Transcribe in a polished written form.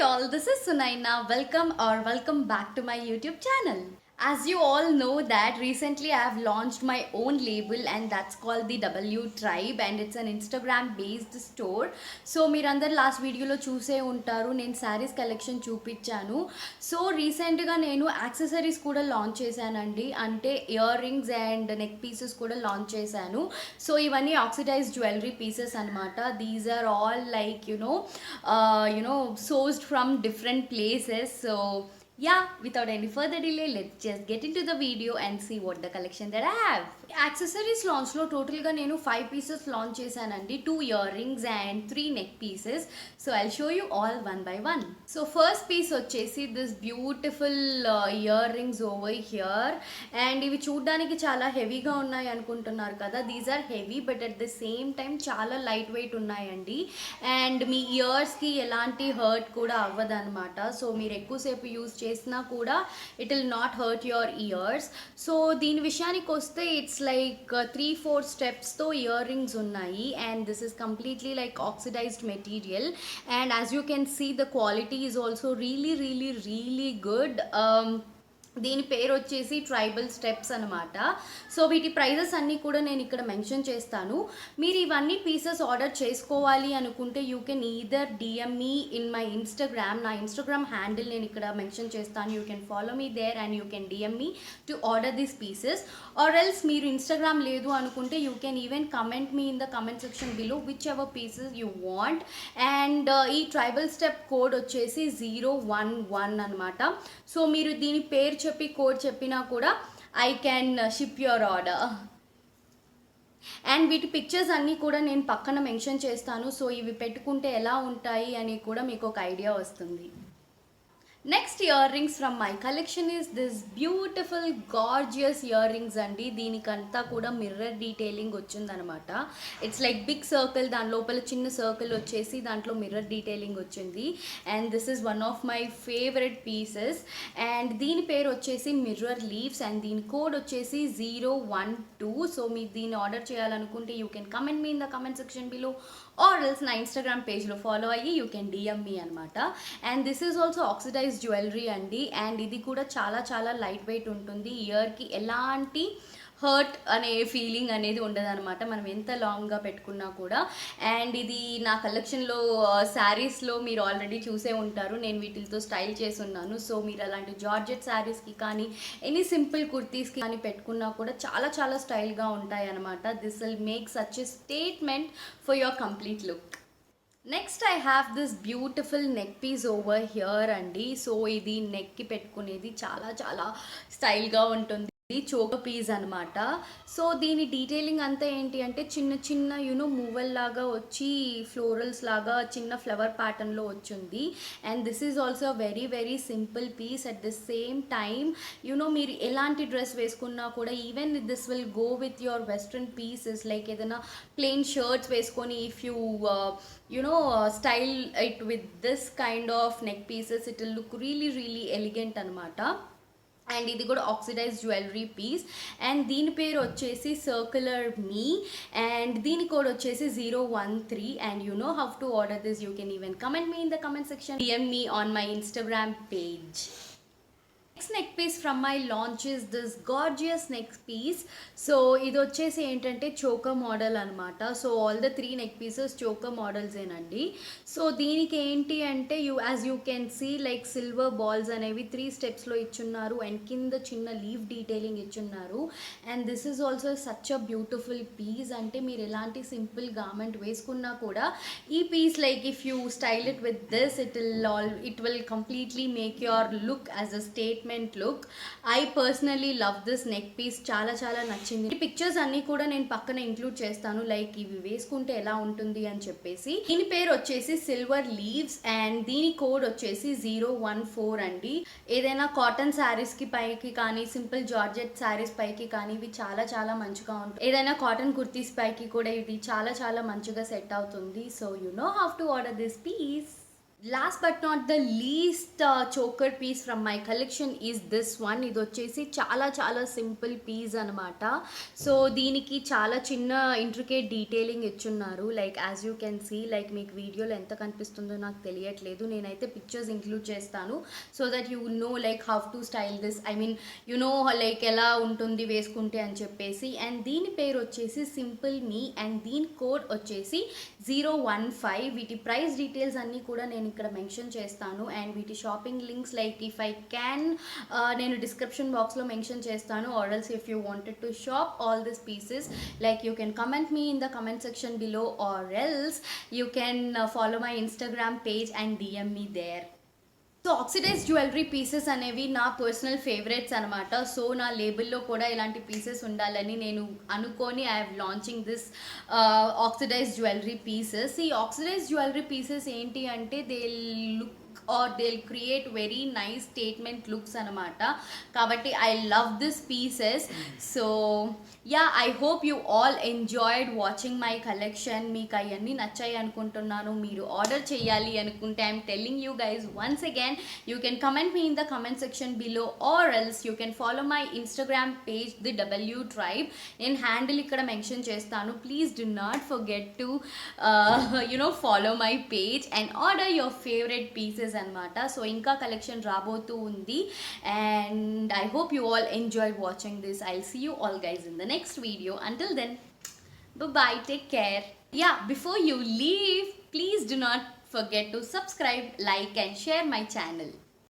all, this is Sunaina. Welcome back to my YouTube channel. As you all know that recently I have launched my own label and that's called the W Tribe and it's an Instagram based store. So మీరందరు last వీడియోలో చూసే ఉంటారు, నేను saris collection చూపించాను. So రీసెంట్గా నేను accessories కూడా launch చేశానండి, అంటే ear rings and neck pieces కూడా లాంచ్ చేశాను. సో ఇవన్నీ ఆక్సిడైజ్డ్ జ్యువెలరీ పీసెస్ అనమాట. These are all like sourced from different places. So yeah, without any further delay, let's just get into the video and see what the collection that I have. Accessories లాంచ్లో టోటల్గా నేను 5 pieces launch చేశానండి, 2 ear rings and 3 neck pieces. So I'll show you all one by one. So first piece వచ్చేసి this beautiful ear rings over here, and ఇవి చూడడానికి చాలా హెవీగా ఉన్నాయి అనుకుంటున్నారు కదా. These are heavy but at the same time చాలా light weight ఉన్నాయండి, అండ్ మీ ఇయర్స్కి ఎలాంటి హర్ట్ కూడా అవ్వదన్నమాట. సో మీరు ఎక్కువసేపు యూజ్ చేసినా కూడా it will not hurt your ears. So దీని విషయానికి వస్తే ఇట్స్ like 3-4 స్టెప్స్తో ఇయర్ రింగ్స్ ఉన్నాయి, and this is completely like oxidised material, and as you can see the quality is also really good. దీని పేరు వచ్చేసి ట్రైబల్ స్టెప్స్ అనమాట. So వీటి ప్రైజెస్ అన్నీ కూడా నేను ఇక్కడ మెన్షన్ చేస్తాను. మీరు ఇవన్నీ పీసెస్ ఆర్డర్ చేసుకోవాలి అనుకుంటే you can either DM me in my Instagram. నా ఇన్స్టాగ్రామ్ హ్యాండిల్ నేను ఇక్కడ మెన్షన్ చేస్తాను. You can follow me there and you can DM me to order these pieces. Or else మీరు ఇన్స్టాగ్రామ్ లేదు అనుకుంటే you can even comment me in the comment section below whichever pieces you want. And ఈ tribal step code వచ్చేసి 011 అనమాట. So మీరు దీని పేరు చెప్పి కోడ్ చెప్పినా కూడా I can ship your order. And వీటి పిక్చర్స్ అన్నీ కూడా నేను పక్కన మెన్షన్ చేస్తాను. సో ఇవి పెట్టుకుంటే ఎలా ఉంటాయి అని కూడా మీకు ఒక ఐడియా వస్తుంది. Next ear rings from my collection is this beautiful gorgeous ear rings అండి. దీనికంతా కూడా మిర్రర్ డీటెయిలింగ్ వచ్చిందనమాట. ఇట్స్ లైక్ బిగ్ సర్కిల్, దాని లోపల చిన్న సర్కిల్ వచ్చేసి దాంట్లో మిర్రర్ డీటెయిలింగ్ వచ్చింది, and this is one of my favourite pieces. And దీని పేరు వచ్చేసి మిర్రర్ లీవ్స్ అండ్ దీని కోడ్ వచ్చేసి 012. సో మీరు దీన్ని ఆర్డర్ చేయాలనుకుంటే you can comment me in the comment section below or else నా ఇన్స్టాగ్రామ్ పేజ్లో ఫాలో అయ్యి యూ కెన్ డిఎం మీ అనమాట. And this is also oxidise jewellery అండి, అండ్ ఇది కూడా చాలా లైట్ వెయిట్ ఉంటుంది. ఇయర్కి ఎలాంటి హర్ట్ అనే ఫీలింగ్ అనేది ఉండదన్నమాట మనం ఎంత లాంగ్గా పెట్టుకున్నా కూడా. అండ్ ఇది నా కలెక్షన్లో శారీస్లో మీరు ఆల్రెడీ చూసే ఉంటారు, నేను వీటితో స్టైల్ చేసి ఉన్నాను. సో మీరు అలాంటి జార్జెట్ శారీస్కి కానీ ఎనీ సింపుల్ కుర్తీస్కి కానీ పెట్టుకున్నా కూడా చాలా స్టైల్గా ఉంటాయి అనమాట. This will make such a statement for your complete look. Next I have this beautiful neck piece over here అండి. సో ఇది నెక్కి పెట్టుకునేది చాలా స్టైల్గా ఉంటుంది. చోక పీస్ అనమాట. సో దీని డీటెయిలింగ్ అంతా ఏంటి అంటే చిన్న మూవల్ లాగా వచ్చి ఫ్లోరల్స్ లాగా చిన్న ఫ్లవర్ ప్యాటర్న్లో వచ్చింది. And this is also very simple piece. At the same time మీరు ఎలాంటి డ్రెస్ వేసుకున్నా కూడా even this will go with your western pieces, like ఏదైనా ప్లెయిన్ షర్ట్స్ వేసుకొని if you style it with this kind of neck pieces it will look really elegant అనమాట. And ఇది కూడా oxidise jewellery piece, and దీని పేరు వచ్చేసి circular me, and దీని code వచ్చేసి 013. And you know how to order this. You can even comment me in the comment section, DM me on my Instagram page. Next neck piece from my launch is this gorgeous neck piece. So ఇది వచ్చేసి ఏంటంటే choker model అనమాట. So all the 3 neck pieces choker మోడల్సేనండి. So దీనికి ఏంటి అంటే as you can see like silver balls అనేవి 3 స్టెప్స్లో ఇచ్చున్నారు, అండ్ కింద చిన్న లీవ్ డీటెయిలింగ్ ఇచ్చున్నారు. And this is also such a beautiful piece. అంటే మీరు ఎలాంటి సింపుల్ గార్మెంట్ వేసుకున్నా కూడా ఈ piece like if you style it with this it will completely make your look as a statement look. I personally love this neck piece, చాలా నచ్చింది. ఈ pictures అన్ని కూడా నేను పక్కన ఇంక్లూడ్ చేస్తాను, లైక్ ఇవి వేసుకుంటే ఎలా ఉంటుంది అని చెప్పేసి. దీని పేరు వచ్చేసి సిల్వర్ లీవ్స్ అండ్ దీని కోడ్ వచ్చేసి 014 అండి. ఏదైనా కాటన్ శారీస్కి పైకి కానీ సింపుల్ జార్జెట్ శారీస్ పైకి కానీ ఇవి చాలా మంచిగా ఉంటుంది. ఏదైనా కాటన్ కుర్తీస్ పైకి కూడా ఇది చాలా మంచిగా సెట్ అవుతుంది. So you know how to order this piece. Last but not the least choker piece from my collection is this one. ఇది వచ్చేసి చాలా చాలా సింపుల్ పీస్ అనమాట. సో దీనికి చాలా చిన్న ఇంట్రికేట్ డీటెయిలింగ్ ఇచ్చున్నారు. Like as you can see, like మీకు వీడియోలో ఎంత కనిపిస్తుందో నాకు తెలియట్లేదు, నేనైతే పిక్చర్స్ ఇంక్లూడ్ చేస్తాను so that you know like how to style this. I mean you know like ఎలా ఉంటుంది వేసుకుంటే అని చెప్పేసి. అండ్ దీని పేరు వచ్చేసి సింపుల్ మీ అండ్ దీని కోడ్ వచ్చేసి 015. వీటి ప్రైస్ డీటెయిల్స్ అన్నీ కూడా నేను ఇక్కడ మెన్షన్ చేస్తాను. అండ్ వీటి shopping links like if I can నేను డిస్క్రిప్షన్ బాక్స్లో మెన్షన్ చేస్తాను. Or else if you wanted to shop all this pieces, like you can comment me in the comment section below, or else you can follow my Instagram page and DM me there. So oxidised jewellery pieces అనేవి నా personal favourites అనమాట. So నా లేబుల్లో కూడా ఇలాంటి pieces ఉండాలని నేను అనుకొని I have launching this oxidise jewellery pieces. ఈ ఆక్సిడైజ్ జ్యువెలరీ పీసెస్ ఏంటి అంటే they look or they'll create very nice statement looks anamata. Kabatti I love this pieces. So yeah, I hope you all enjoyed watching my collection. Meeku ayanni nachayi anukuntunnanu. Meeru order cheyali anukunte I'm telling you guys once again, you can comment me in the comment section below, or else you can follow my Instagram page the W Tribe. In handle ikkada mention chestanu. Please do not forget to follow my page and order your favorite pieces అనమాట. So ఇంకా collection రాబోతూ ఉంది and I hope you all enjoy watching this. I'll see you all guys in the next video. Until then, bye, take care. Yeah, before you leave, please do not forget to subscribe, like and share my channel.